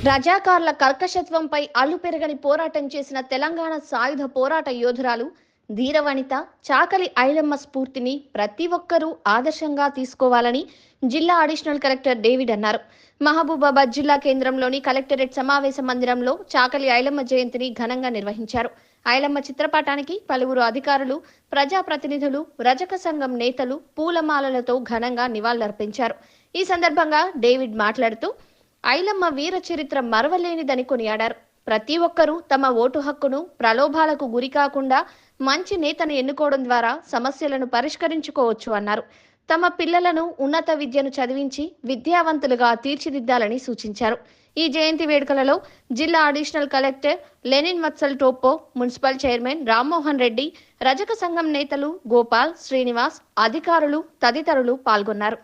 రజాకార్ల కర్కశత్వంపై అలుపెరగని పోరాటం చేసిన తెలంగాణ సాయుధ పోరాట యోధురాలు ధీరవనిత చాకలి ఐలమ్మ స్ఫూర్తిని ప్రతి ఒక్కరూ ఆదర్శంగా తీసుకోవాలని జిల్లా అడిషనల్ కలెక్టర్ డేవిడ్ అన్నారు. మహబూబాబాద్ జిల్లా కేంద్రంలోని కలెక్టరేట్ సమావేశ మందిరంలో చాకలి ఐలమ్మ జయంతిని ఘనంగా నిర్వహించారు. ఐలమ్మ చిత్రపటానికి పలువురు అధికారులు, ప్రజాప్రతినిధులు, రజక సంఘం నేతలు పూలమాలలతో ఘనంగా నివాళులర్పించారు. ఈ సందర్భంగా డేవిడ్ మాట్లాడుతూ ఐలమ్మ వీర చరిత్ర మరవలేనిదని కొనియాడారు. ప్రతి ఒక్కరూ తమ ఓటు హక్కును ప్రలోభాలకు గురి కాకుండా మంచి నేతను ఎన్నుకోవడం ద్వారా సమస్యలను పరిష్కరించుకోవచ్చు అన్నారు. తమ పిల్లలను ఉన్నత విద్యను చదివించి విద్యావంతులుగా తీర్చిదిద్దాలని సూచించారు. ఈ జయంతి వేడుకలలో జిల్లా additional collector Lenin Vatsal Toppo, municipal chairman Rammohan Reddy, రజక సంఘం నేతలు గోపాల్, శ్రీనివాస్, అధికారులు తదితరులు పాల్గొన్నారు.